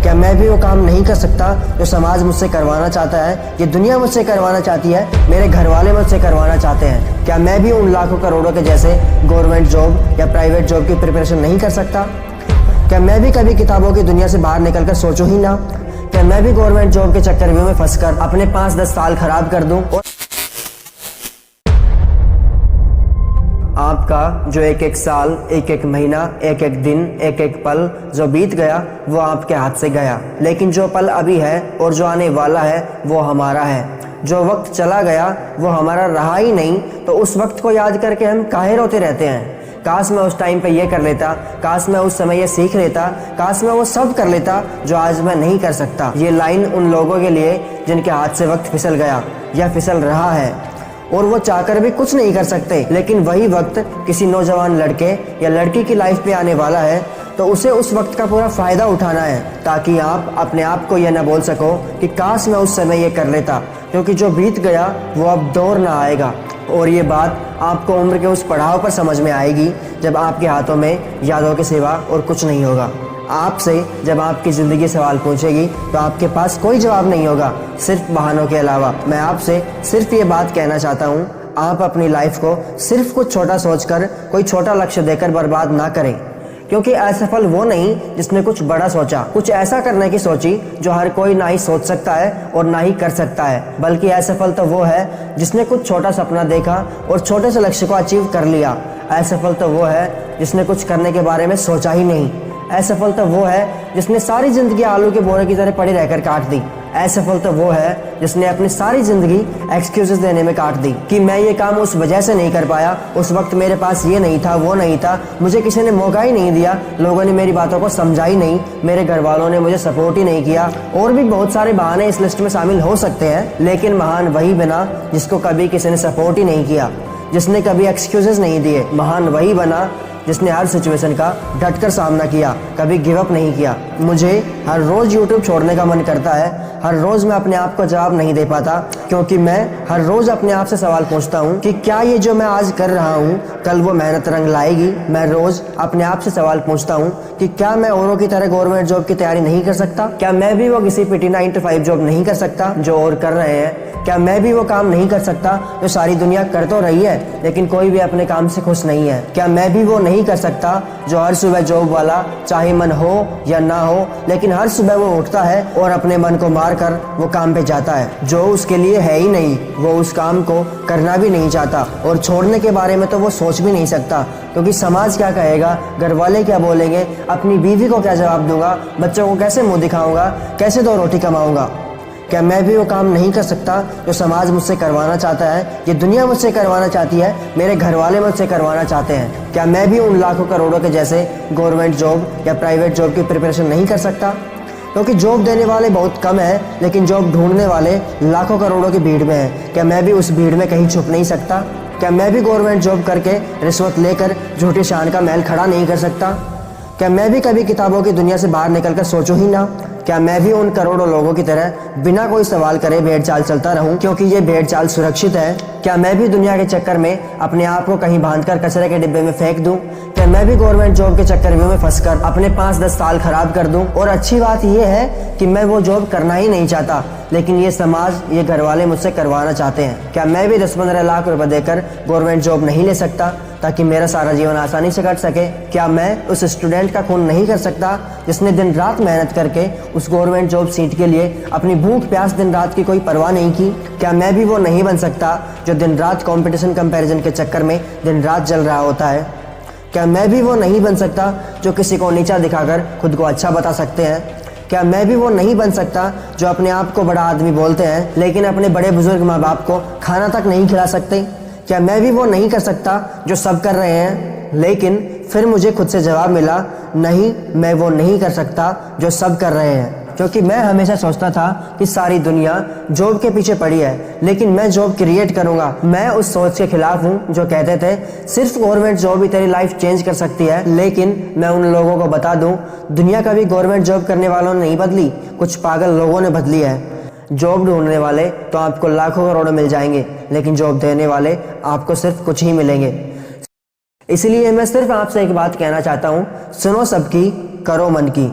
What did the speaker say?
क्या मैं भी वो काम नहीं कर सकता जो समाज मुझसे करवाना चाहता है, ये दुनिया मुझसे करवाना चाहती है, मेरे घर वाले मुझसे करवाना चाहते हैं? क्या मैं भी उन लाखों करोड़ों के जैसे गवर्नमेंट जॉब या प्राइवेट जॉब की प्रिपरेशन नहीं कर सकता? क्या मैं भी कभी किताबों की दुनिया से बाहर निकलकर सोचूं ही ना? क्या मैं भी गवर्नमेंट जॉब के चक्करव्यूह में फंसकर अपने 5-10 साल खराब कर दूं और आपका जो एक एक साल, एक एक महीना, एक एक दिन, एक एक पल जो बीत गया वो आपके हाथ से गया, लेकिन जो पल अभी है और जो आने वाला है वो हमारा है। जो वक्त चला गया वो हमारा रहा ही नहीं, तो उस वक्त को याद करके हम काहे रोते रहते हैं? काश मैं उस टाइम पे ये कर लेता, काश मैं उस समय ये सीख लेता, काश मैं वो सब कर लेता जो आज मैं नहीं कर सकता। ये लाइन उन लोगों के लिए जिनके हाथ से वक्त फिसल गया या फिसल रहा है और वो चाहकर भी कुछ नहीं कर सकते, लेकिन वही वक्त किसी नौजवान लड़के या लड़की की लाइफ पे आने वाला है, तो उसे उस वक्त का पूरा फायदा उठाना है, ताकि आप अपने आप को यह ना बोल सको कि काश मैं उस समय ये कर लेता, क्योंकि जो बीत गया वो अब दौर ना आएगा। और ये बात आपको उम्र के उस पड़ाव पर समझ में आएगी जब आपके हाथों में यादों के सिवा और कुछ नहीं होगा। आपसे जब आपकी ज़िंदगी सवाल पूछेगी तो आपके पास कोई जवाब नहीं होगा, सिर्फ बहानों के अलावा। मैं आपसे सिर्फ ये बात कहना चाहता हूँ, आप अपनी लाइफ को सिर्फ कुछ छोटा सोचकर, कोई छोटा लक्ष्य देकर बर्बाद ना करें, क्योंकि असफल वो नहीं जिसने कुछ बड़ा सोचा, कुछ ऐसा करने की सोची जो हर कोई ना ही सोच सकता है और ना ही कर सकता है, बल्कि असफल तो वो है जिसने कुछ छोटा सपना देखा और छोटे से लक्ष्य को अचीव कर लिया। असफल तो वो है जिसने कुछ करने के बारे में सोचा ही नहीं। असफल तो वो है जिसने सारी जिंदगी आलू के बोरे की तरह पड़ी रहकर काट दी। असफल तो वो है जिसने अपनी सारी जिंदगी एक्सक्यूजेस देने में काट दी कि मैं ये काम उस वजह से नहीं कर पाया, उस वक्त मेरे पास ये नहीं था, वो नहीं था, मुझे किसी ने मौका ही नहीं दिया, लोगों ने मेरी बातों को समझा ही नहीं, मेरे घर वालों ने मुझे सपोर्ट ही नहीं किया। और भी बहुत सारे बहाने इस लिस्ट में शामिल हो सकते हैं, लेकिन महान वही बना जिसको कभी किसी ने सपोर्ट ही नहीं किया, जिसने कभी एक्सक्यूजेस नहीं दिए। महान वही बना जिसने हर सिचुएशन का डटकर सामना किया, कभी गिव अप नहीं किया। मुझे हर रोज YouTube छोड़ने का मन करता है, हर रोज मैं अपने आप को जवाब नहीं दे पाता, क्योंकि मैं हर रोज अपने आप से सवाल पूछता हूँ कि क्या ये जो मैं आज कर रहा हूँ कल वो मेहनत रंग लाएगी। मैं रोज अपने आप से सवाल पूछता हूँ कि क्या मैं औरों की तरह गवर्नमेंट जॉब की तैयारी नहीं कर सकता? क्या मैं भी वो किसी PT 9 to 5 जॉब नहीं कर सकता जो और कर रहे हैं? क्या मैं भी वो काम नहीं कर सकता जो सारी दुनिया कर तो रही है लेकिन कोई भी अपने काम से खुश नहीं है? क्या मैं भी वो नहीं कर सकता जो हर सुबह जॉब वाला, चाहे मन हो या ना हो, लेकिन हर सुबह वो उठता है और अपने मन को मारकर वो काम पे जाता है जो उसके लिए है ही नहीं, वो उस काम को करना भी नहीं चाहता और छोड़ने के बारे में तो वो सोच भी नहीं सकता, क्योंकि समाज क्या कहेगा, घर वाले क्या बोलेंगे, अपनी बीवी को क्या जवाब दूंगा, बच्चों को कैसे मुंह दिखाऊंगा, कैसे 2 रोटी कमाऊंगा? क्या मैं भी वो काम नहीं कर सकता जो समाज मुझसे करवाना चाहता है, ये दुनिया मुझसे करवाना चाहती है, मेरे घर वाले मुझसे करवाना चाहते हैं? क्या मैं भी उन लाखों करोड़ों के जैसे गवर्नमेंट जॉब या प्राइवेट जॉब की प्रिपरेशन नहीं कर सकता? क्योंकि जॉब देने वाले बहुत कम है, लेकिन जॉब ढूंढने वाले लाखों करोड़ों की भीड़ में है। क्या मैं भी उस भीड़ में कहीं छुप नहीं सकता? क्या मैं भी गवर्नमेंट जॉब करके रिश्वत लेकर झूठी शान का महल खड़ा नहीं कर सकता? क्या मैं भी कभी किताबों की दुनिया से बाहर निकलकर सोचूं ही ना? क्या मैं भी उन करोड़ों लोगों की तरह बिना कोई सवाल करे भेड़ चाल चलता रहूं, क्योंकि ये भेड़ चाल सुरक्षित है? क्या मैं भी दुनिया के चक्कर में अपने आप को कहीं बांधकर कचरे के डिब्बे में फेंक दूं? क्या मैं भी गवर्नमेंट जॉब के चक्करव्यूह में फंसकर अपने 5-10 साल खराब कर दूं? और अच्छी बात यह है कि मैं वो जॉब करना ही नहीं चाहता, लेकिन ये समाज, ये घर वाले मुझसे करवाना चाहते हैं। क्या मैं भी 10-15 लाख रुपए देकर गवर्नमेंट जॉब नहीं ले सकता ताकि मेरा सारा जीवन आसानी से कट सके? क्या मैं उस स्टूडेंट का खून नहीं कर सकता जिसने दिन रात मेहनत करके उस गवर्नमेंट जॉब सीट के लिए अपनी भूख प्यास दिन रात की कोई परवाह नहीं की? क्या मैं भी वो नहीं बन सकता जो दिन रात कंपटीशन कंपैरिजन के चक्कर में दिन रात जल रहा होता है? क्या मैं भी वो नहीं बन सकता जो किसी को नीचा दिखाकर खुद को अच्छा बता सकते हैं? क्या मैं भी वो नहीं बन सकता जो अपने आप को बड़ा आदमी बोलते हैं लेकिन अपने बड़े बुजुर्ग माँ बाप को खाना तक नहीं खिला सकते? क्या मैं भी वो नहीं कर सकता जो सब कर रहे हैं, लेकिन फिर मुझे खुद से जवाब मिला, नहीं, मैं वो नहीं कर सकता जो सब कर रहे हैं? क्योंकि मैं हमेशा सोचता था कि सारी दुनिया जॉब के पीछे पड़ी है, लेकिन मैं जॉब क्रिएट करूंगा। मैं उस सोच के खिलाफ हूं जो कहते थे सिर्फ गवर्नमेंट जॉब ही तेरी लाइफ चेंज कर सकती है। लेकिन मैं उन लोगों को बता दूं, दुनिया कभी गवर्नमेंट जॉब करने वालों ने नहीं बदली, कुछ पागल लोगों ने बदली है। जॉब ढूंढने वाले तो आपको लाखों करोड़ों मिल जाएंगे, लेकिन जॉब देने वाले आपको सिर्फ कुछ ही मिलेंगे। इसलिए मैं सिर्फ आपसे एक बात कहना चाहता हूँ, सुनो सबकी, करो मन की।